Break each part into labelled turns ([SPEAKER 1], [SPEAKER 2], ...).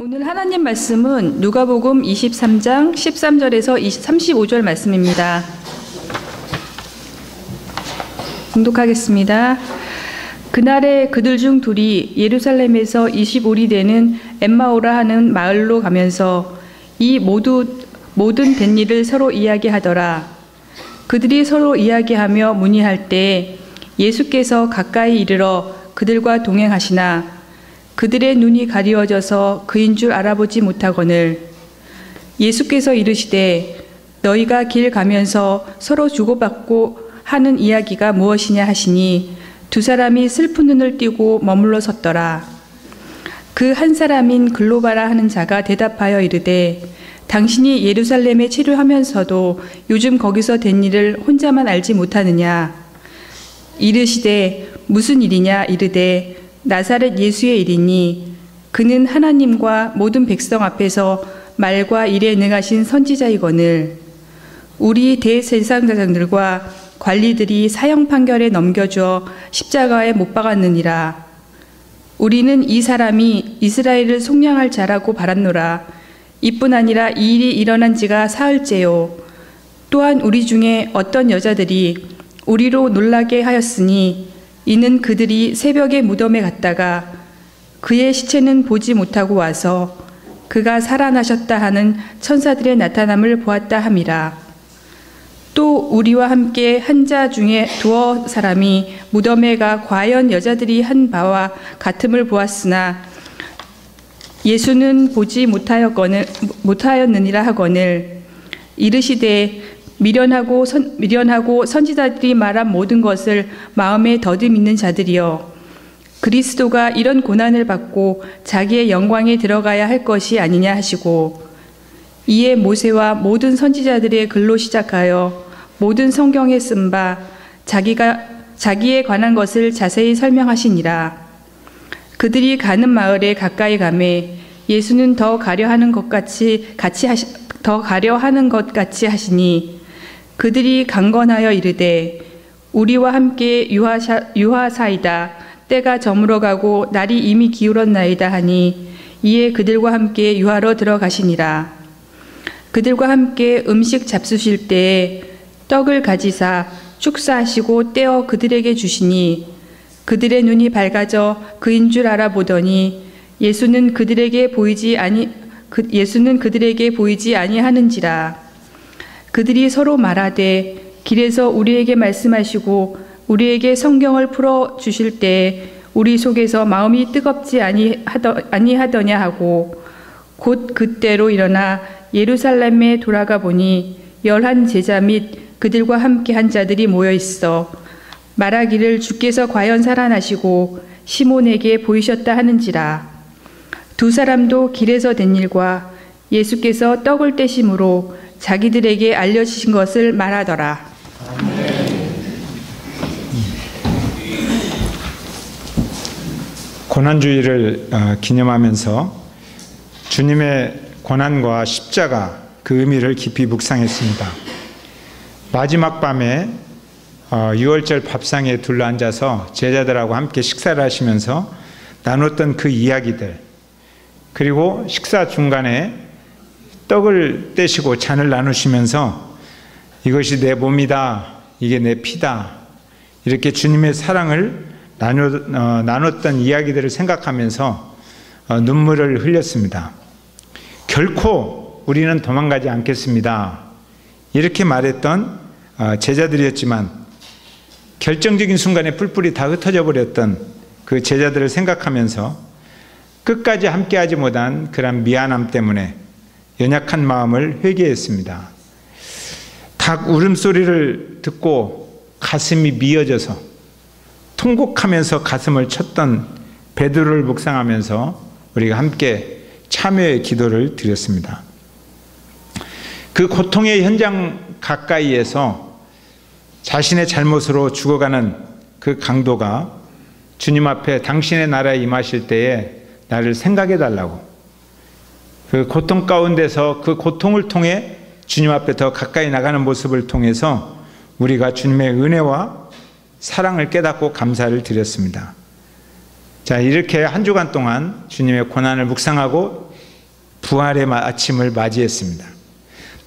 [SPEAKER 1] 오늘 하나님 말씀은 누가복음 23장 13절에서 35절 말씀입니다. 봉독하겠습니다. 그날에 그들 중 둘이 예루살렘에서 25리 되는 엠마오라 하는 마을로 가면서 이 모든 된 일을 서로 이야기하더라. 그들이 서로 이야기하며 문의할 때 예수께서 가까이 이르러 그들과 동행하시나 그들의 눈이 가리워져서 그인 줄 알아보지 못하거늘 예수께서 이르시되 너희가 길 가면서 서로 주고받고 하는 이야기가 무엇이냐 하시니 두 사람이 슬픈 눈을 띄고 머물러 섰더라. 그 한 사람인 글로바라 하는 자가 대답하여 이르되 당신이 예루살렘에 체류하면서도 요즘 거기서 된 일을 혼자만 알지 못하느냐. 이르시되 무슨 일이냐. 이르되 나사렛 예수의 일이니 그는 하나님과 모든 백성 앞에서 말과 일에 능하신 선지자이거늘 우리 대제사장들과 관리들이 사형 판결에 넘겨주어 십자가에 못 박았느니라. 우리는 이 사람이 이스라엘을 속량할 자라고 바랐노라. 이뿐 아니라 이 일이 일어난 지가 사흘째요. 또한 우리 중에 어떤 여자들이 우리로 놀라게 하였으니 이는 그들이 새벽에 무덤에 갔다가 그의 시체는 보지 못하고 와서 그가 살아나셨다 하는 천사들의 나타남을 보았다 함이라. 또 우리와 함께 한 자 중에 두어 사람이 무덤에 가 과연 여자들이 한 바와 같음을 보았으나 예수는 보지 못하였느니라 하거늘 이르시되 미련하고 선지자들이 말한 모든 것을 마음에 더듬 있는 자들이여 그리스도가 이런 고난을 받고 자기의 영광에 들어가야 할 것이 아니냐 하시고 이에 모세와 모든 선지자들의 글로 시작하여 모든 성경에 쓴 바 자기에 관한 것을 자세히 설명하시니라. 그들이 가는 마을에 가까이 가매 예수는 더 가려 하는 것 같이 하시니 그들이 강건하여 이르되 우리와 함께 유하사이다. 때가 저물어가고 날이 이미 기울었나이다 하니 이에 그들과 함께 유하로 들어가시니라. 그들과 함께 음식 잡수실 때에 떡을 가지사 축사하시고 떼어 그들에게 주시니 그들의 눈이 밝아져 그인 줄 알아보더니 예수는 그들에게 보이지 아니하는지라. 그들이 서로 말하되 길에서 우리에게 말씀하시고 우리에게 성경을 풀어 주실 때 우리 속에서 마음이 뜨겁지 아니하더냐 하고 곧 그때로 일어나 예루살렘에 돌아가 보니 11 제자 및 그들과 함께 한 자들이 모여 있어 말하기를 주께서 과연 살아나시고 시몬에게 보이셨다 하는지라. 두 사람도 길에서 된 일과 예수께서 떡을 떼심으로 자기들에게 알려주신 것을 말하더라.
[SPEAKER 2] 고난주일을 기념하면서 주님의 고난과 십자가 그 의미를 깊이 묵상했습니다. 마지막 밤에 유월절 밥상에 둘러앉아서 제자들하고 함께 식사를 하시면서 나눴던 그 이야기들, 그리고 식사 중간에 떡을 떼시고 잔을 나누시면서 이것이 내 몸이다, 이게 내 피다, 이렇게 주님의 사랑을 나눴던 이야기들을 생각하면서 눈물을 흘렸습니다. 결코 우리는 도망가지 않겠습니다, 이렇게 말했던 제자들이었지만 결정적인 순간에 뿔뿔이 다 흩어져 버렸던 그 제자들을 생각하면서 끝까지 함께하지 못한 그런 미안함 때문에 연약한 마음을 회개했습니다. 닭 울음소리를 듣고 가슴이 미어져서 통곡하면서 가슴을 쳤던 베드로를 묵상하면서 우리가 함께 참여의 기도를 드렸습니다. 그 고통의 현장 가까이에서 자신의 잘못으로 죽어가는 그 강도가 주님 앞에 당신의 나라에 임하실 때에 나를 생각해 달라고, 그 고통 가운데서 그 고통을 통해 주님 앞에 더 가까이 나가는 모습을 통해서 우리가 주님의 은혜와 사랑을 깨닫고 감사를 드렸습니다. 자, 이렇게 한 주간 동안 주님의 고난을 묵상하고 부활의 아침을 맞이했습니다.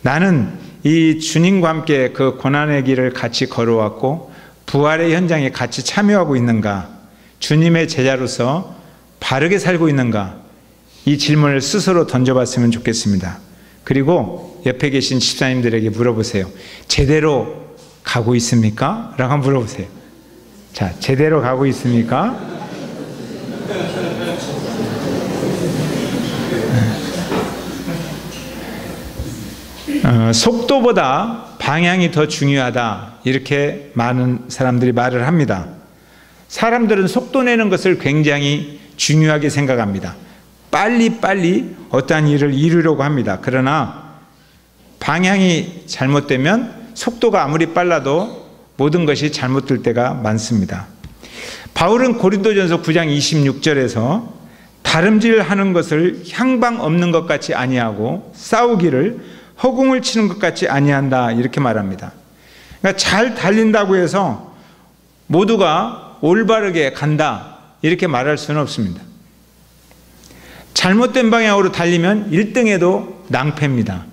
[SPEAKER 2] 나는 이 주님과 함께 그 고난의 길을 같이 걸어왔고 부활의 현장에 같이 참여하고 있는가? 주님의 제자로서 바르게 살고 있는가? 이 질문을 스스로 던져봤으면 좋겠습니다. 그리고 옆에 계신 집사님들에게 물어보세요. 제대로 가고 있습니까? 라고 한번 물어보세요. 자, 제대로 가고 있습니까? 속도보다 방향이 더 중요하다, 이렇게 많은 사람들이 말을 합니다. 사람들은 속도 내는 것을 굉장히 중요하게 생각합니다. 빨리 어떠한 일을 이루려고 합니다. 그러나 방향이 잘못되면 속도가 아무리 빨라도 모든 것이 잘못될 때가 많습니다. 바울은 고린도전서 9장 26절에서 다름질하는 것을 향방 없는 것 같이 아니하고 싸우기를 허공을 치는 것 같이 아니한다, 이렇게 말합니다. 그러니까 잘 달린다고 해서 모두가 올바르게 간다, 이렇게 말할 수는 없습니다. 잘못된 방향으로 달리면 1등에도 낭패입니다.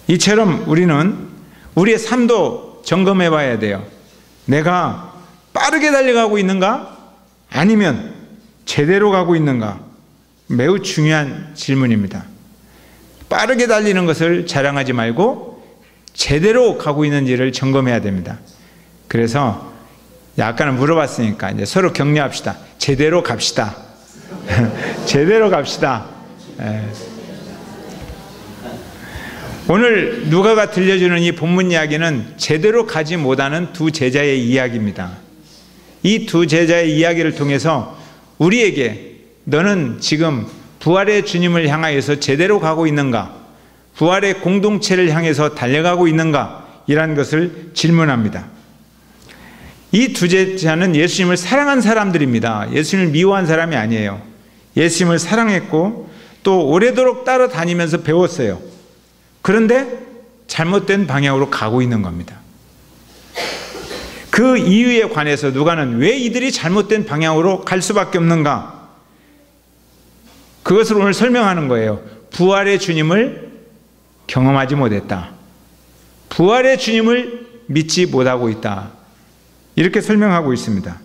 [SPEAKER 2] 이처럼 우리는 우리의 삶도 점검해 봐야 돼요. 내가 빠르게 달려가고 있는가? 아니면 제대로 가고 있는가? 매우 중요한 질문입니다. 빠르게 달리는 것을 자랑하지 말고 제대로 가고 있는지를 점검해야 됩니다. 그래서 아까는 물어봤으니까 이제 서로 격려합시다. 제대로 갑시다. 제대로 갑시다. 오늘 누가가 들려주는 이 본문 이야기는 제대로 가지 못하는 두 제자의 이야기입니다. 이 두 제자의 이야기를 통해서 우리에게 너는 지금 부활의 주님을 향하여서 제대로 가고 있는가? 부활의 공동체를 향해서 달려가고 있는가? 이라는 것을 질문합니다. 이 두 제자는 예수님을 사랑한 사람들입니다. 예수님을 미워한 사람이 아니에요. 예수님을 사랑했고 또 오래도록 따라다니면서 배웠어요. 그런데 잘못된 방향으로 가고 있는 겁니다. 그 이유에 관해서 누가는 왜 이들이 잘못된 방향으로 갈 수밖에 없는가? 그것을 오늘 설명하는 거예요. 부활의 주님을 경험하지 못했다. 부활의 주님을 믿지 못하고 있다. 이렇게 설명하고 있습니다.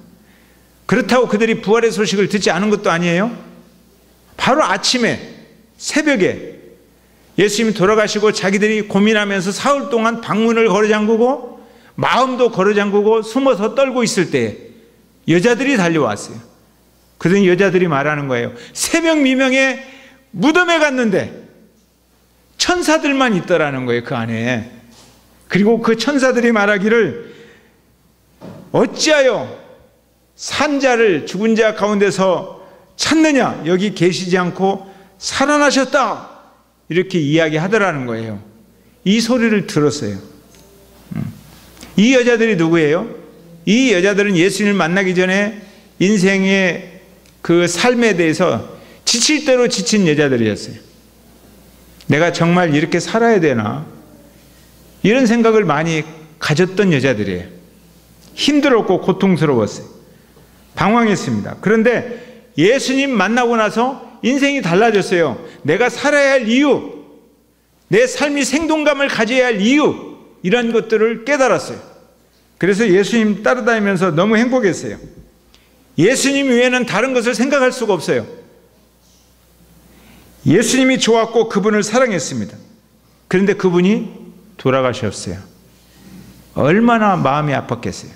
[SPEAKER 2] 그렇다고 그들이 부활의 소식을 듣지 않은 것도 아니에요. 바로 아침에 새벽에 예수님이 돌아가시고 자기들이 고민하면서 사흘 동안 방문을 걸어잠그고 마음도 걸어잠그고 숨어서 떨고 있을 때 여자들이 달려왔어요. 그러더니 여자들이 말하는 거예요. 새벽 미명에 무덤에 갔는데 천사들만 있더라는 거예요, 그 안에. 그리고 그 천사들이 말하기를 어찌하여 산자를 죽은 자 가운데서 찾느냐? 여기 계시지 않고 살아나셨다. 이렇게 이야기하더라는 거예요. 이 소리를 들었어요. 이 여자들이 누구예요? 이 여자들은 예수님을 만나기 전에 인생의 그 삶에 대해서 지칠 대로 지친 여자들이었어요. 내가 정말 이렇게 살아야 되나? 이런 생각을 많이 가졌던 여자들이에요. 힘들었고 고통스러웠어요. 방황했습니다. 그런데 예수님 만나고 나서 인생이 달라졌어요. 내가 살아야 할 이유, 내 삶이 생동감을 가져야 할 이유, 이런 것들을 깨달았어요. 그래서 예수님 따라다니면서 너무 행복했어요. 예수님 외에는 다른 것을 생각할 수가 없어요. 예수님이 좋았고 그분을 사랑했습니다. 그런데 그분이 돌아가셨어요. 얼마나 마음이 아팠겠어요.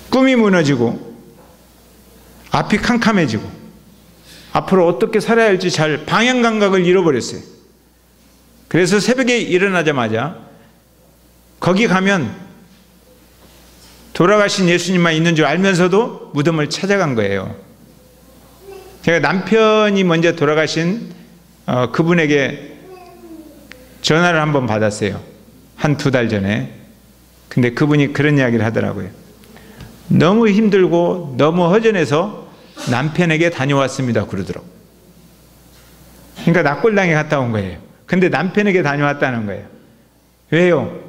[SPEAKER 2] 꿈이 무너지고 앞이 캄캄해지고 앞으로 어떻게 살아야 할지 잘 방향 감각을 잃어버렸어요. 그래서 새벽에 일어나자마자 거기 가면 돌아가신 예수님만 있는 줄 알면서도 무덤을 찾아간 거예요. 제가 남편이 먼저 돌아가신 그분에게 전화를 한번 받았어요. 한 2달 전에. 근데 그분이 그런 이야기를 하더라고요. 너무 힘들고 너무 허전해서 남편에게 다녀왔습니다. 그러더라고요. 그러니까 납골당에 갔다 온 거예요. 근데 남편에게 다녀왔다는 거예요. 왜요?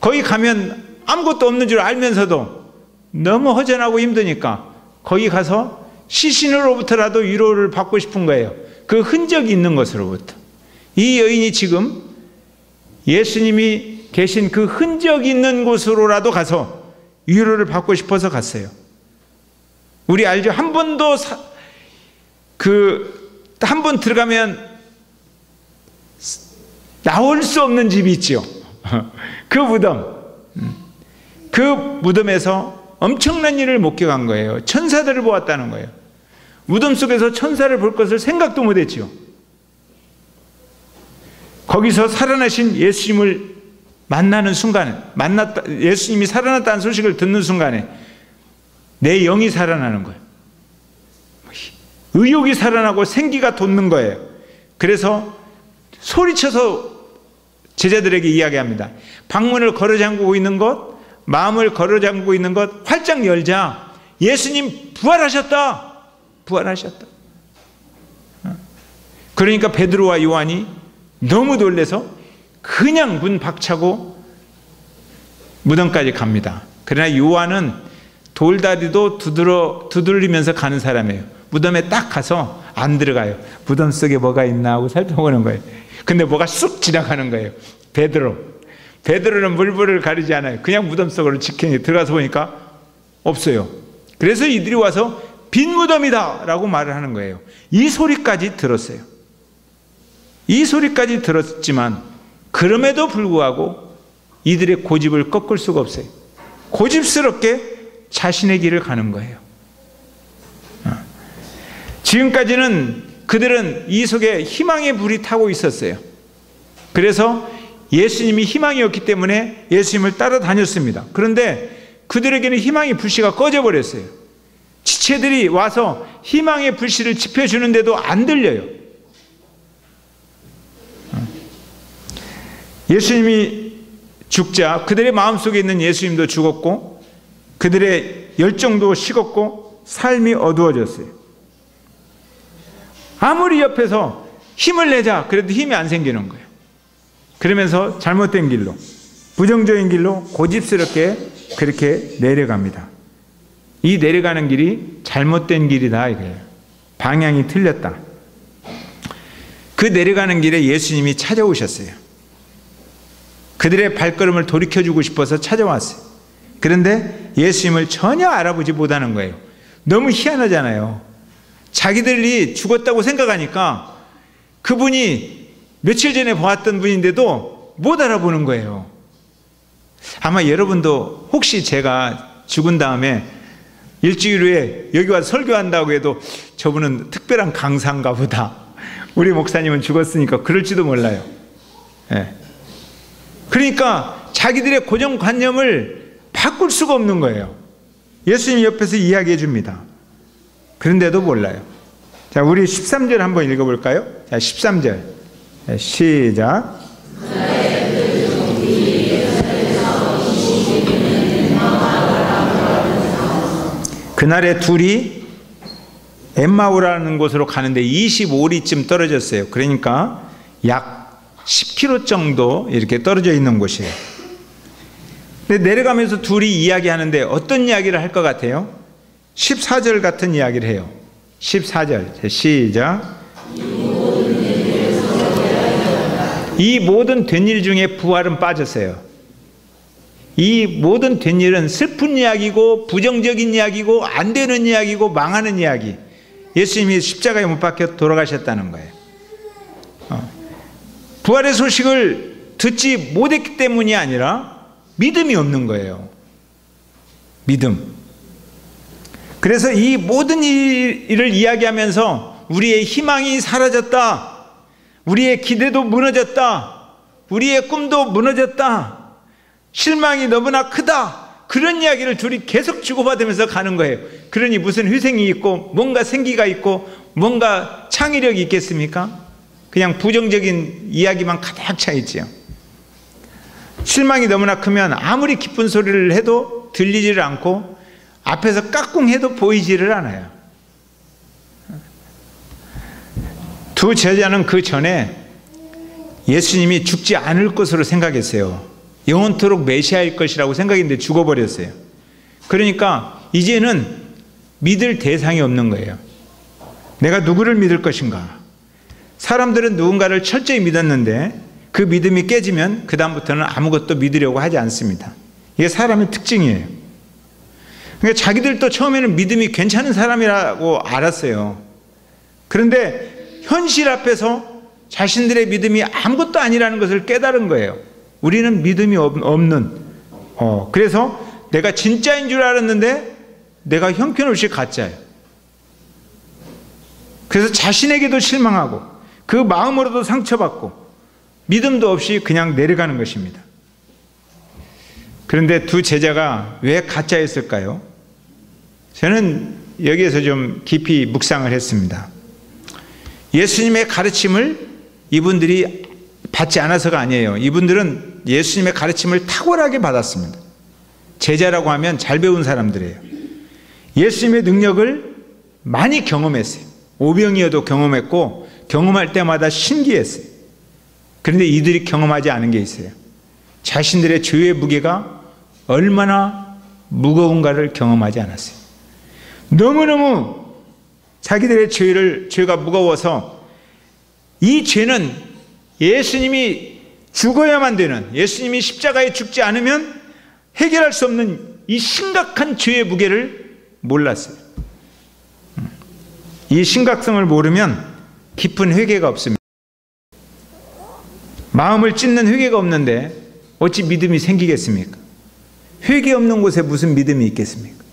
[SPEAKER 2] 거기 가면 아무것도 없는 줄 알면서도 너무 허전하고 힘드니까 거기 가서 시신으로부터라도 위로를 받고 싶은 거예요. 그 흔적이 있는 것으로부터. 이 여인이 지금 예수님이 계신 그 흔적이 있는 곳으로라도 가서 위로를 받고 싶어서 갔어요. 우리 알죠? 한 번도 한 번 들어가면 나올 수 없는 집이 있죠. 그 무덤. 그 무덤에서 엄청난 일을 목격한 거예요. 천사들을 보았다는 거예요. 무덤 속에서 천사를 볼 것을 생각도 못했죠. 거기서 살아나신 예수님을 만나는 순간에, 예수님이 살아났다는 소식을 듣는 순간에 내 영이 살아나는 거예요. 의욕이 살아나고 생기가 돋는 거예요. 그래서 소리쳐서 제자들에게 이야기합니다. 방문을 걸어잠그고 있는 것, 마음을 걸어잠그고 있는 것 활짝 열자. 예수님 부활하셨다. 부활하셨다. 그러니까 베드로와 요한이 너무 놀라서 그냥 문 박차고 무덤까지 갑니다. 그러나 요한은 돌다리도 두드리면서 가는 사람이에요. 무덤에 딱 가서 안 들어가요. 무덤 속에 뭐가 있나 하고 살펴보는 거예요. 근데 뭐가 쑥 지나가는 거예요. 베드로는 물불을 가리지 않아요. 그냥 무덤 속으로 직행에 들어가서 보니까 없어요. 그래서 이들이 와서 빈 무덤이다 라고 말을 하는 거예요. 이 소리까지 들었어요. 이 소리까지 들었지만 그럼에도 불구하고 이들의 고집을 꺾을 수가 없어요. 고집스럽게 자신의 길을 가는 거예요. 지금까지는 그들은 이 속에 희망의 불이 타고 있었어요. 그래서 예수님이 희망이었기 때문에 예수님을 따라다녔습니다. 그런데 그들에게는 희망의 불씨가 꺼져버렸어요. 지체들이 와서 희망의 불씨를 지펴주는데도 안 들려요. 예수님이 죽자 그들의 마음속에 있는 예수님도 죽었고 그들의 열정도 식었고 삶이 어두워졌어요. 아무리 옆에서 힘을 내자 그래도 힘이 안 생기는 거예요. 그러면서 잘못된 길로, 부정적인 길로 고집스럽게 그렇게 내려갑니다. 이 내려가는 길이 잘못된 길이다 이거예요. 방향이 틀렸다. 그 내려가는 길에 예수님이 찾아오셨어요. 그들의 발걸음을 돌이켜주고 싶어서 찾아왔어요. 그런데 예수님을 전혀 알아보지 못하는 거예요. 너무 희한하잖아요. 자기들이 죽었다고 생각하니까 그분이 며칠 전에 보았던 분인데도 못 알아보는 거예요. 아마 여러분도 혹시 제가 죽은 다음에 일주일 후에 여기 와서 설교한다고 해도 저분은 특별한 강사인가 보다. 우리 목사님은 죽었으니까 그럴지도 몰라요. 네. 그러니까 자기들의 고정관념을 바꿀 수가 없는 거예요. 예수님 옆에서 이야기해 줍니다. 그런데도 몰라요. 자, 우리 13절 한번 읽어볼까요? 자, 13절 시작. 그날에 둘이 엠마오라는 곳으로 가는데 25리쯤 떨어졌어요. 그러니까 약 10km 정도 이렇게 떨어져 있는 곳이에요. 근데 내려가면서 둘이 이야기하는데 어떤 이야기를 할 것 같아요? 14절 같은 이야기를 해요. 14절 시작. 이 모든 된 일 중에 부활은 빠졌어요. 이 모든 된 일은 슬픈 이야기고 부정적인 이야기고 안 되는 이야기고 망하는 이야기. 예수님이 십자가에 못 박혀 돌아가셨다는 거예요. 부활의 소식을 듣지 못했기 때문이 아니라 믿음이 없는 거예요. 믿음. 그래서 이 모든 일을 이야기하면서 우리의 희망이 사라졌다. 우리의 기대도 무너졌다. 우리의 꿈도 무너졌다. 실망이 너무나 크다. 그런 이야기를 둘이 계속 주고받으면서 가는 거예요. 그러니 무슨 회생이 있고 뭔가 생기가 있고 뭔가 창의력이 있겠습니까? 그냥 부정적인 이야기만 가득 차 있지요. 실망이 너무나 크면 아무리 기쁜 소리를 해도 들리지를 않고 앞에서 까꿍해도 보이지를 않아요. 두 제자는 그 전에 예수님이 죽지 않을 것으로 생각했어요. 영원토록 메시아일 것이라고 생각했는데 죽어버렸어요. 그러니까 이제는 믿을 대상이 없는 거예요. 내가 누구를 믿을 것인가? 사람들은 누군가를 철저히 믿었는데 그 믿음이 깨지면 그 다음부터는 아무것도 믿으려고 하지 않습니다. 이게 사람의 특징이에요. 그러니까 자기들도 처음에는 믿음이 괜찮은 사람이라고 알았어요. 그런데 현실 앞에서 자신들의 믿음이 아무것도 아니라는 것을 깨달은 거예요. 우리는 믿음이 없는, 그래서 내가 진짜인 줄 알았는데 내가 형편없이 가짜예요. 그래서 자신에게도 실망하고 그 마음으로도 상처받고 믿음도 없이 그냥 내려가는 것입니다. 그런데 두 제자가 왜 가짜였을까요? 저는 여기에서 좀 깊이 묵상을 했습니다. 예수님의 가르침을 이분들이 받지 않아서가 아니에요. 이분들은 예수님의 가르침을 탁월하게 받았습니다. 제자라고 하면 잘 배운 사람들이에요. 예수님의 능력을 많이 경험했어요. 오병이어도 경험했고 경험할 때마다 신기했어요. 그런데 이들이 경험하지 않은 게 있어요. 자신들의 죄의 무게가 얼마나 무거운가를 경험하지 않았어요. 너무너무 자기들의 죄가 무거워서 이 죄는 예수님이 죽어야만 되는, 예수님이 십자가에 죽지 않으면 해결할 수 없는 이 심각한 죄의 무게를 몰랐어요. 이 심각성을 모르면 깊은 회개가 없습니다. 마음을 찢는 회개가 없는데 어찌 믿음이 생기겠습니까? 회개 없는 곳에 무슨 믿음이 있겠습니까?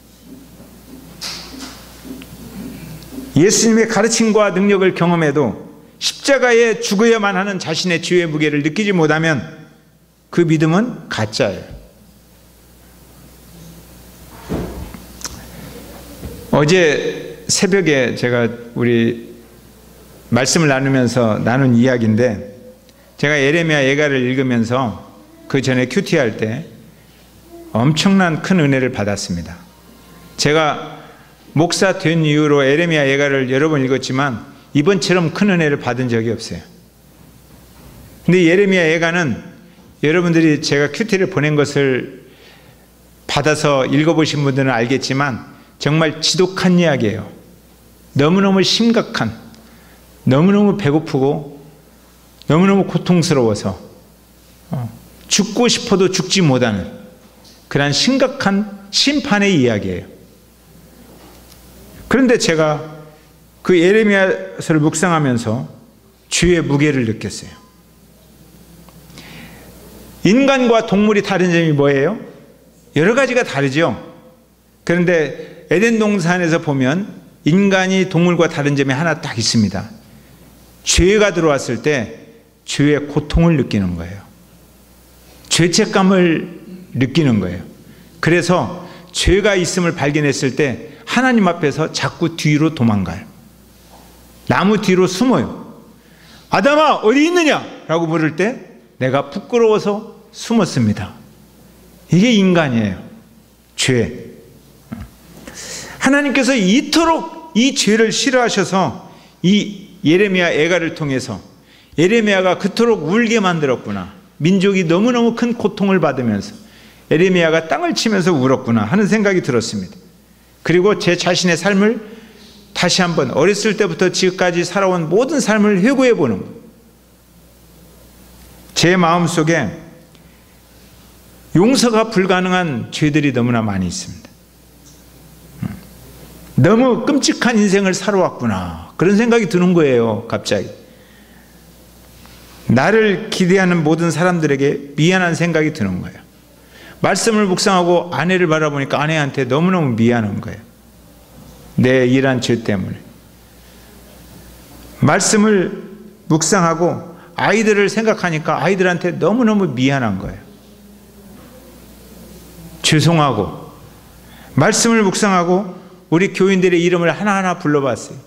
[SPEAKER 2] 예수님의 가르침과 능력을 경험해도 십자가에 죽어야만 하는 자신의 죄의 무게를 느끼지 못하면 그 믿음은 가짜예요. 어제 새벽에 제가 우리 말씀을 나누면서 나눈 이야기인데, 제가 예레미야 예가를 읽으면서 그 전에 큐티할 때 엄청난 큰 은혜를 받았습니다. 제가 목사 된 이후로 예레미야 예가를 여러 번 읽었지만 이번처럼 큰 은혜를 받은 적이 없어요. 근데 예레미야 예가는 여러분들이 제가 큐티를 보낸 것을 받아서 읽어보신 분들은 알겠지만 정말 지독한 이야기예요. 너무너무 심각한, 너무너무 배고프고 너무너무 고통스러워서 죽고 싶어도 죽지 못하는 그런 심각한 심판의 이야기예요. 그런데 제가 그 예레미야서를 묵상하면서 주의 무게를 느꼈어요. 인간과 동물이 다른 점이 뭐예요? 여러 가지가 다르죠. 그런데 에덴 동산에서 보면 인간이 동물과 다른 점이 하나 딱 있습니다. 죄가 들어왔을 때 죄의 고통을 느끼는 거예요. 죄책감을 느끼는 거예요. 그래서 죄가 있음을 발견했을 때 하나님 앞에서 자꾸 뒤로 도망가요. 나무 뒤로 숨어요. 아담아 어디 있느냐? 라고 물을 때 내가 부끄러워서 숨었습니다. 이게 인간이에요. 죄. 하나님께서 이토록 이 죄를 싫어하셔서 이 예레미야 예가를 통해서 예레미야가 그토록 울게 만들었구나. 민족이 너무너무 큰 고통을 받으면서 예레미야가 땅을 치면서 울었구나 하는 생각이 들었습니다. 그리고 제 자신의 삶을 다시 한번 어렸을 때부터 지금까지 살아온 모든 삶을 회고해 보는 거예요. 제 마음속에 용서가 불가능한 죄들이 너무나 많이 있습니다. 너무 끔찍한 인생을 살아왔구나 그런 생각이 드는 거예요. 갑자기 나를 기대하는 모든 사람들에게 미안한 생각이 드는 거예요. 말씀을 묵상하고 아내를 바라보니까 아내한테 너무너무 미안한 거예요. 내 일한 죄 때문에. 말씀을 묵상하고 아이들을 생각하니까 아이들한테 너무너무 미안한 거예요. 죄송하고. 말씀을 묵상하고 우리 교인들의 이름을 하나하나 불러봤어요.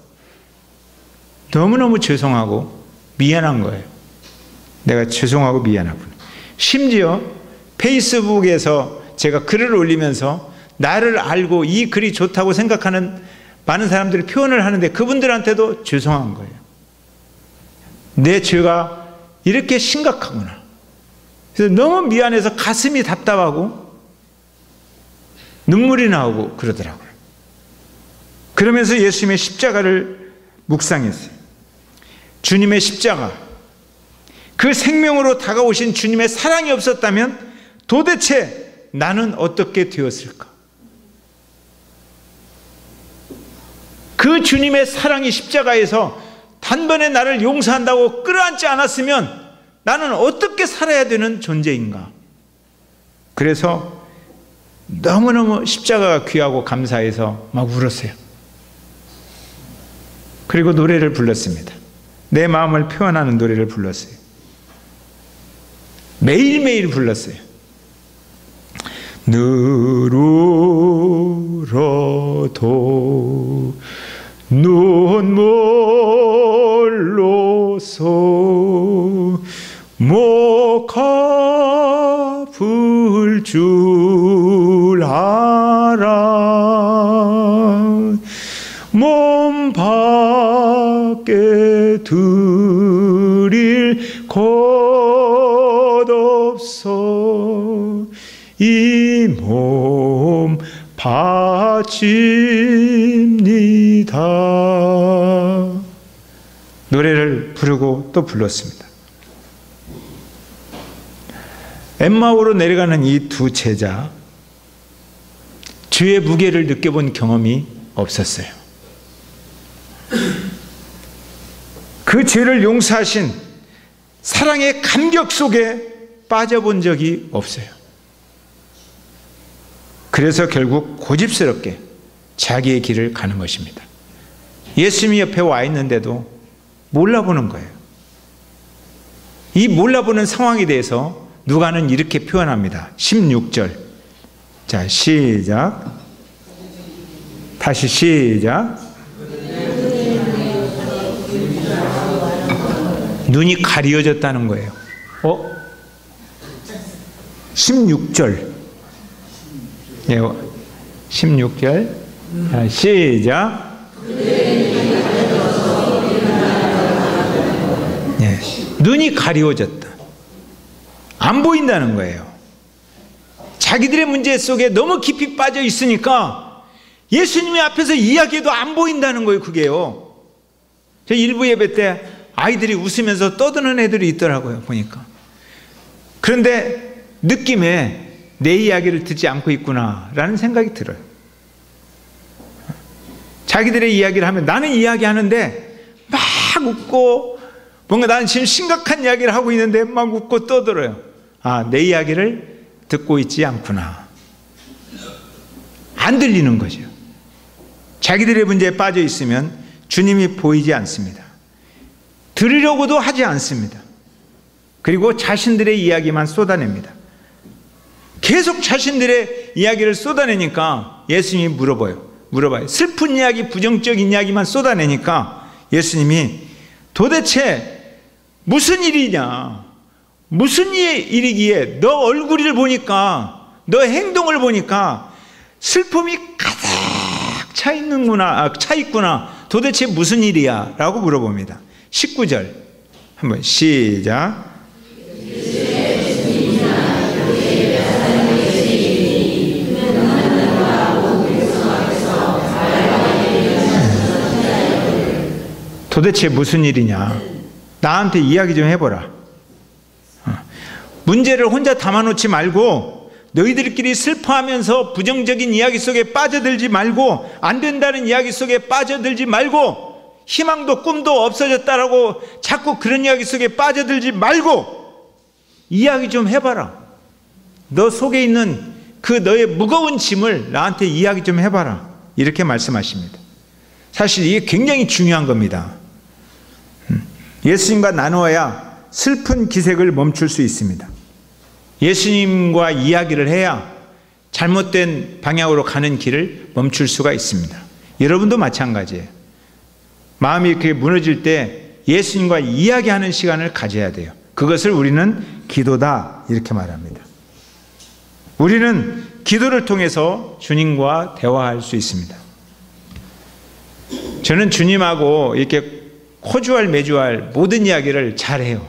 [SPEAKER 2] 너무너무 죄송하고 미안한 거예요. 내가 죄송하고 미안하구나. 심지어 페이스북에서 제가 글을 올리면서 나를 알고 이 글이 좋다고 생각하는 많은 사람들이 표현을 하는데 그분들한테도 죄송한 거예요. 내 죄가 이렇게 심각하구나. 그래서 너무 미안해서 가슴이 답답하고 눈물이 나오고 그러더라고요. 그러면서 예수님의 십자가를 묵상했어요. 주님의 십자가, 그 생명으로 다가오신 주님의 사랑이 없었다면 도대체 나는 어떻게 되었을까? 그 주님의 사랑이 십자가에서 단번에 나를 용서한다고 끌어안지 않았으면 나는 어떻게 살아야 되는 존재인가? 그래서 너무너무 십자가가 귀하고 감사해서 막 울었어요. 그리고 노래를 불렀습니다. 내 마음을 표현하는 노래를 불렀어요. 매일매일 불렀어요. 누르러도 눈물로서 목 아플 줄 알아 몸 밖에 드릴 것 없어 이 몸 바칩니다. 노래를 부르고 또 불렀습니다. 엠마오로 내려가는 이 두 제자, 주의 무게를 느껴본 경험이 없었어요. 그 죄를 용서하신 사랑의 감격 속에 빠져본 적이 없어요. 그래서 결국 고집스럽게 자기의 길을 가는 것입니다. 예수님이 옆에 와 있는데도 몰라보는 거예요. 이 몰라보는 상황에 대해서 누가는 이렇게 표현합니다. 16절. 자, 시작. 다시 시작. 눈이 가리워졌다는 거예요. 16절. 네, 16절. 자, 시작. 네, 눈이 가리워졌다. 안 보인다는 거예요. 자기들의 문제 속에 너무 깊이 빠져 있으니까 예수님의 앞에서 이야기해도 안 보인다는 거예요. 그게요. 저 일부 예배 때 아이들이 웃으면서 떠드는 애들이 있더라고요. 보니까. 그런데 느낌에 내 이야기를 듣지 않고 있구나라는 생각이 들어요. 자기들의 이야기를 하면 나는 이야기하는데 막 웃고 뭔가 나는 지금 심각한 이야기를 하고 있는데 막 웃고 떠들어요. 아, 내 이야기를 듣고 있지 않구나. 안 들리는 거죠. 자기들의 문제에 빠져 있으면 주님이 보이지 않습니다. 들으려고도 하지 않습니다. 그리고 자신들의 이야기만 쏟아냅니다. 계속 자신들의 이야기를 쏟아내니까 예수님이 물어봐요. 슬픈 이야기, 부정적인 이야기만 쏟아내니까 예수님이 도대체 무슨 일이냐? 무슨 일이기에 너 얼굴을 보니까, 너 행동을 보니까 슬픔이 가득 차 있구나. 도대체 무슨 일이야? 라고 물어봅니다. 19절. 한번 시작. 도대체 무슨 일이냐? 나한테 이야기 좀 해보라. 문제를 혼자 담아놓지 말고 너희들끼리 슬퍼하면서 부정적인 이야기 속에 빠져들지 말고, 안 된다는 이야기 속에 빠져들지 말고, 희망도 꿈도 없어졌다라고 자꾸 그런 이야기 속에 빠져들지 말고 이야기 좀 해봐라. 너 속에 있는 그 너의 무거운 짐을 나한테 이야기 좀 해봐라. 이렇게 말씀하십니다. 사실 이게 굉장히 중요한 겁니다. 예수님과 나누어야 슬픈 기색을 멈출 수 있습니다. 예수님과 이야기를 해야 잘못된 방향으로 가는 길을 멈출 수가 있습니다. 여러분도 마찬가지예요. 마음이 이렇게 무너질 때 예수님과 이야기하는 시간을 가져야 돼요. 그것을 우리는 기도다 이렇게 말합니다. 우리는 기도를 통해서 주님과 대화할 수 있습니다. 저는 주님하고 이렇게 호주할 매주할 모든 이야기를 잘해요.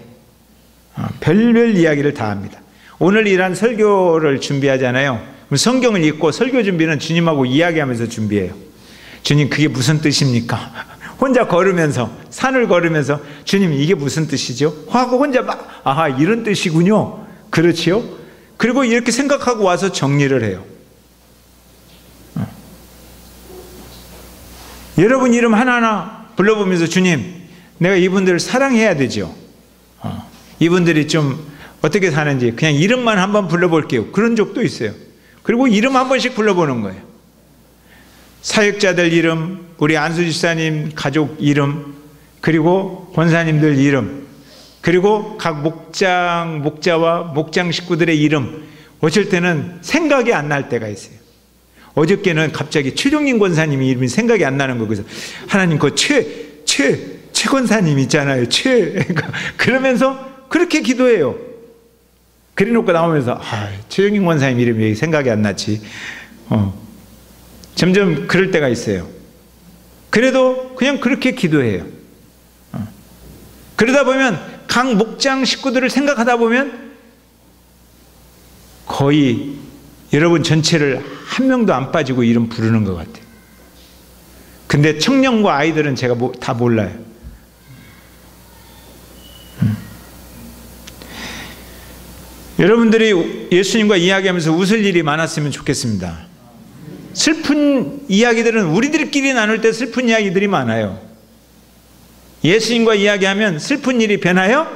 [SPEAKER 2] 별별 이야기를 다 합니다. 오늘 이란 설교를 준비하잖아요. 성경을 읽고 설교 준비는 주님하고 이야기하면서 준비해요. 주님, 그게 무슨 뜻입니까? 혼자 걸으면서, 산을 걸으면서, 주님, 이게 무슨 뜻이죠? 하고 혼자 막, 아하, 이런 뜻이군요. 그렇지요? 그리고 이렇게 생각하고 와서 정리를 해요. 여러분 이름 하나하나 불러보면서, 주님, 내가 이분들을 사랑해야 되죠. 이분들이 좀 어떻게 사는지 그냥 이름만 한번 불러볼게요. 그런 적도 있어요. 그리고 이름 한 번씩 불러보는 거예요. 사역자들 이름, 우리 안수 집사님 가족 이름, 그리고 권사님들 이름, 그리고 각 목자와 목장 식구들의 이름. 어쩔 때는 생각이 안 날 때가 있어요. 어저께는 갑자기 최종인 권사님이 이름이 생각이 안 나는 거예요. 그래서 하나님, 그 최 권사님 있잖아요. 그러면서 그렇게 기도해요. 그래 놓고 나오면서, 최종인 권사님 이름이 왜 생각이 안 나지? 점점 그럴 때가 있어요. 그래도 그냥 그렇게 기도해요. 그러다 보면 각 목장 식구들을 생각하다 보면 거의 여러분 전체를 한 명도 안 빠지고 이름 부르는 것 같아요. 근데 청년과 아이들은 제가 다 몰라요. 여러분들이 예수님과 이야기하면서 웃을 일이 많았으면 좋겠습니다. 슬픈 이야기들은 우리들끼리 나눌 때 슬픈 이야기들이 많아요. 예수님과 이야기하면 슬픈 일이 변하여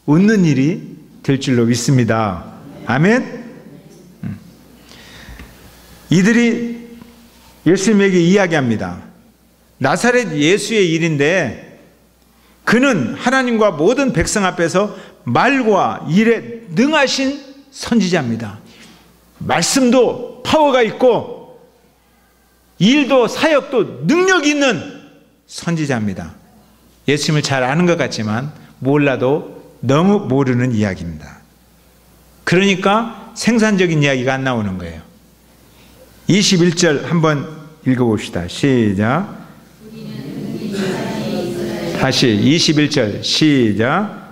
[SPEAKER 2] 웃는 일이 될 줄로 믿습니다. 아멘. 이들이 예수님에게 이야기합니다. 나사렛 예수의 일인데 그는 하나님과 모든 백성 앞에서 말과 일에 능하신 선지자입니다. 말씀도 파워가 있고 일도 사역도 능력 있는 선지자입니다. 예수님을 잘 아는 것 같지만 몰라도 너무 모르는 이야기입니다. 그러니까 생산적인 이야기가 안 나오는 거예요. 21절 한번 읽어봅시다. 시작. 다시 21절 시작.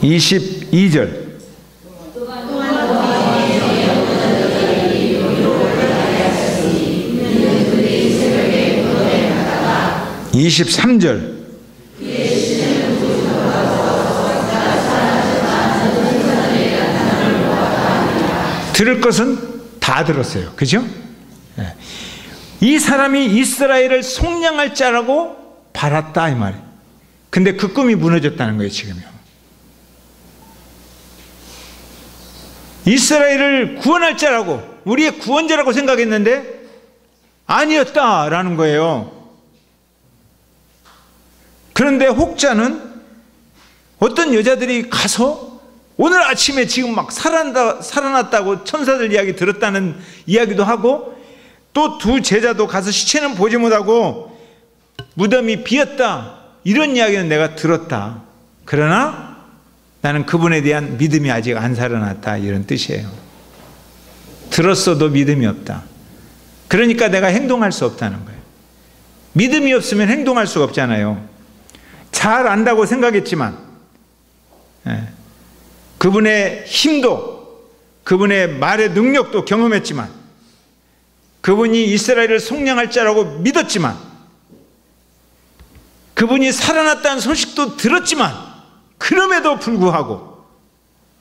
[SPEAKER 2] 22절. (23절) 들을 것은 다 들었어요. 그죠? 이 사람이 이스라엘을 속량할 자라고 바랐다 이 말이에요. 근데 그 꿈이 무너졌다는 거예요. 지금요. 이스라엘을 구원할 자라고, 우리의 구원자라고 생각했는데 아니었다라는 거예요. 그런데 혹자는 어떤 여자들이 가서 오늘 아침에 지금 막 살아났다고 천사들 이야기 들었다는 이야기도 하고, 또 두 제자도 가서 시체는 보지 못하고 무덤이 비었다 이런 이야기는 내가 들었다. 그러나 나는 그분에 대한 믿음이 아직 안 살아났다 이런 뜻이에요. 들었어도 믿음이 없다. 그러니까 내가 행동할 수 없다는 거예요. 믿음이 없으면 행동할 수가 없잖아요. 잘 안다고 생각했지만 그분의 힘도 그분의 말의 능력도 경험했지만 그분이 이스라엘을 속량할 자라고 믿었지만 그분이 살아났다는 소식도 들었지만 그럼에도 불구하고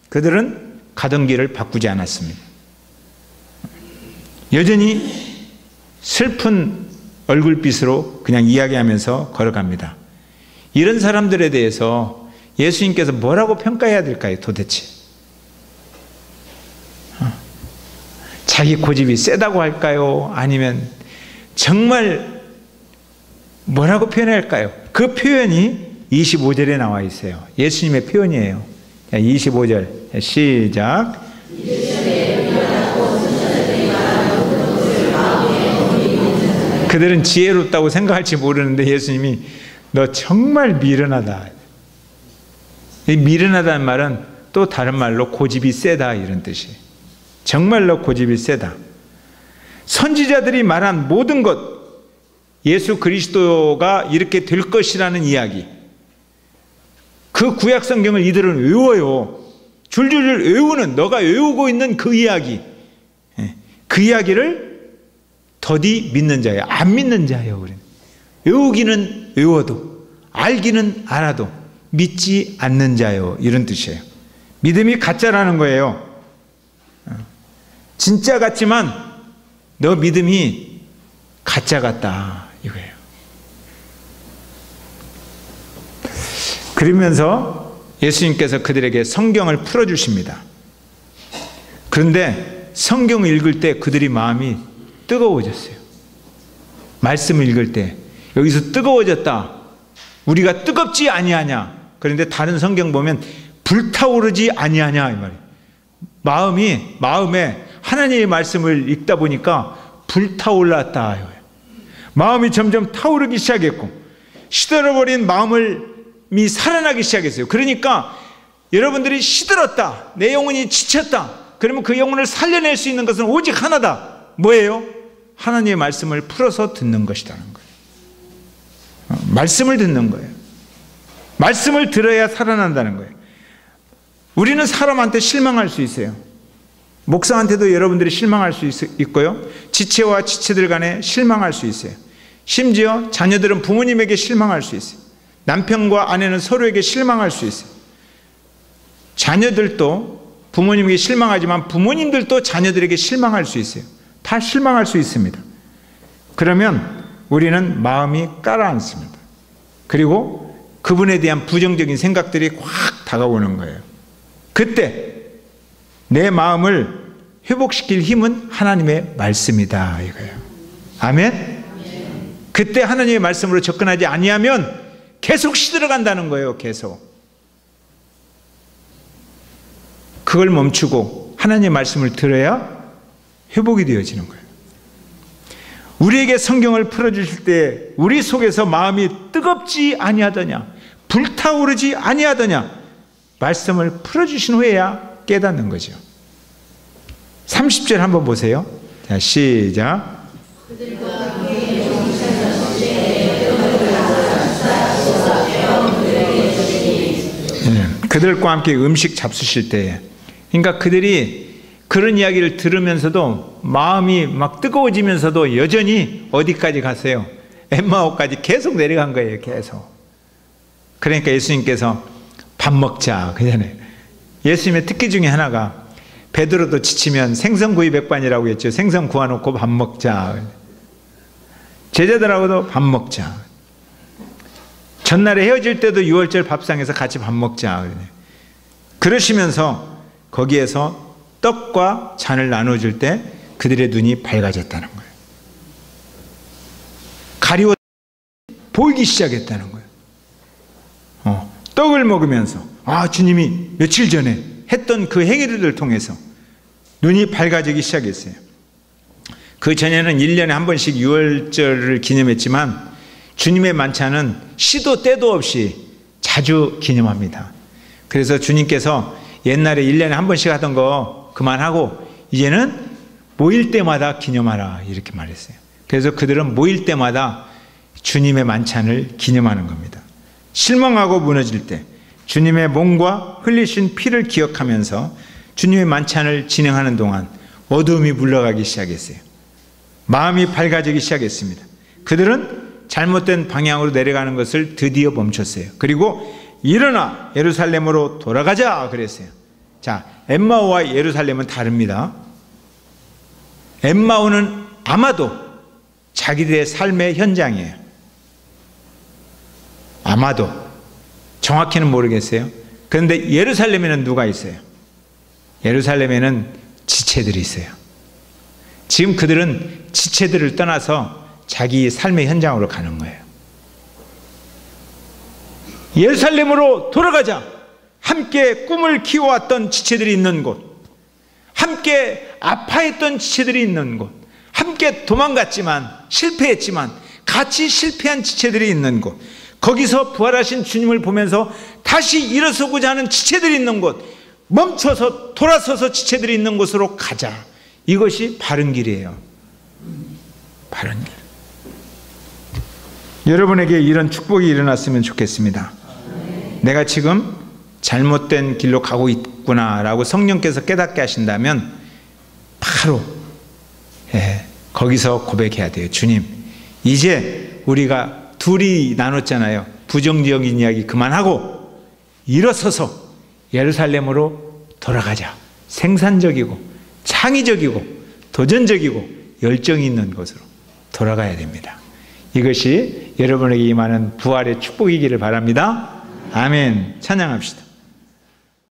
[SPEAKER 2] 그들은 가던 길을 바꾸지 않았습니다. 여전히 슬픈 얼굴빛으로 그냥 이야기하면서 걸어갑니다. 이런 사람들에 대해서 예수님께서 뭐라고 평가해야 될까요? 도대체 자기 고집이 세다고 할까요? 아니면 정말 뭐라고 표현할까요? 그 표현이 25절에 나와 있어요. 예수님의 표현이에요. 25절 시작. 그들은 지혜롭다고 생각할지 모르는데 예수님이 너 정말 미련하다. 이 미련하다는 말은 또 다른 말로 고집이 세다 이런 뜻이에요. 정말로 고집이 세다. 선지자들이 말한 모든 것, 예수 그리스도가 이렇게 될 것이라는 이야기, 그 구약 성경을 이들은 외워요. 줄줄줄 외우는, 너가 외우고 있는 그 이야기, 그 이야기를 더디 믿는 자예요. 안 믿는 자예요. 우리는 외우기는 외워도 알기는 알아도 믿지 않는 자요, 이런 뜻이에요. 믿음이 가짜라는 거예요. 진짜 같지만 너 믿음이 가짜 같다, 이거예요. 그러면서 예수님께서 그들에게 성경을 풀어주십니다. 그런데 성경을 읽을 때 그들이 마음이 뜨거워졌어요. 말씀을 읽을 때 여기서 뜨거워졌다, 우리가 뜨겁지 아니하냐. 그런데 다른 성경 보면 불타오르지 아니하냐, 이 말이에요. 마음에 하나님의 말씀을 읽다 보니까 불타올랐다. 마음이 점점 타오르기 시작했고 시들어버린 마음이 살아나기 시작했어요. 그러니까 여러분들이 시들었다, 내 영혼이 지쳤다, 그러면 그 영혼을 살려낼 수 있는 것은 오직 하나다. 뭐예요? 하나님의 말씀을 풀어서 듣는 것이라는 거예요. 말씀을 듣는 거예요. 말씀을 들어야 살아난다는 거예요. 우리는 사람한테 실망할 수 있어요. 목사한테도 여러분들이 실망할 수 있고요, 지체와 지체들 간에 실망할 수 있어요. 심지어 자녀들은 부모님에게 실망할 수 있어요. 남편과 아내는 서로에게 실망할 수 있어요. 자녀들도 부모님에게 실망하지만 부모님들도 자녀들에게 실망할 수 있어요. 다 실망할 수 있습니다. 그러면 우리는 마음이 가라앉습니다. 그리고 그분에 대한 부정적인 생각들이 확 다가오는 거예요. 그때 내 마음을 회복시킬 힘은 하나님의 말씀이다, 이거예요. 아멘? 그때 하나님의 말씀으로 접근하지 아니하면 계속 시들어간다는 거예요. 계속. 그걸 멈추고 하나님의 말씀을 들어야 회복이 되어지는 거예요. 우리에게 성경을 풀어주실 때 우리 속에서 마음이 뜨겁지 아니하더냐, 불타오르지 아니하더냐, 말씀을 풀어주신 후에야 깨닫는 거죠. 30절 한번 보세요. 자, 시작. 그들과 함께 음식 잡수실 때에, 그러니까 그들이 그런 이야기를 들으면서도 마음이 막 뜨거워지면서도 여전히 어디까지 갔어요? 엠마오까지 계속 내려간 거예요. 계속. 그러니까 예수님께서 밥 먹자 그러잖아요. 예수님의 특기 중에 하나가 베드로도 지치면 생선구이 백반이라고 했죠. 생선 구워놓고 밥 먹자. 제자들하고도 밥 먹자. 전날에 헤어질 때도 유월절 밥상에서 같이 밥 먹자. 그러시면서 거기에서 떡과 잔을 나눠줄 때 그들의 눈이 밝아졌다는 거예요. 가리워 보이기 시작했다는 거예요. 떡을 먹으면서 주님이 며칠 전에 했던 그 행위들을 통해서 눈이 밝아지기 시작했어요. 그 전에는 1년에 한 번씩 유월절을 기념했지만 주님의 만찬은 시도 때도 없이 자주 기념합니다. 그래서 주님께서 옛날에 1년에 한 번씩 하던 거 그만하고 이제는 모일 때마다 기념하라, 이렇게 말했어요. 그래서 그들은 모일 때마다 주님의 만찬을 기념하는 겁니다. 실망하고 무너질 때 주님의 몸과 흘리신 피를 기억하면서 주님의 만찬을 진행하는 동안 어두움이 물러가기 시작했어요. 마음이 밝아지기 시작했습니다. 그들은 잘못된 방향으로 내려가는 것을 드디어 멈췄어요. 그리고 일어나 예루살렘으로 돌아가자 그랬어요. 자, 엠마오와 예루살렘은 다릅니다. 엠마오는 아마도 자기들의 삶의 현장이에요. 아마도. 정확히는 모르겠어요. 그런데 예루살렘에는 누가 있어요? 예루살렘에는 지체들이 있어요. 지금 그들은 지체들을 떠나서 자기 삶의 현장으로 가는 거예요. 예루살렘으로 돌아가자. 함께 꿈을 키워왔던 지체들이 있는 곳, 함께 아파했던 지체들이 있는 곳, 함께 도망갔지만 실패했지만 같이 실패한 지체들이 있는 곳, 거기서 부활하신 주님을 보면서 다시 일어서고자 하는 지체들이 있는 곳, 멈춰서 돌아서서 지체들이 있는 곳으로 가자. 이것이 바른 길이에요. 바른 길. 여러분에게 이런 축복이 일어났으면 좋겠습니다. 내가 지금 잘못된 길로 가고 있구나라고 성령께서 깨닫게 하신다면 바로 거기서 고백해야 돼요. 주님, 이제 우리가 둘이 나눴잖아요. 부정적인 이야기 그만하고 일어서서 예루살렘으로 돌아가자. 생산적이고 창의적이고 도전적이고 열정이 있는 곳으로 돌아가야 됩니다. 이것이 여러분에게 임하는 부활의 축복이기를 바랍니다. 아멘. 찬양합시다.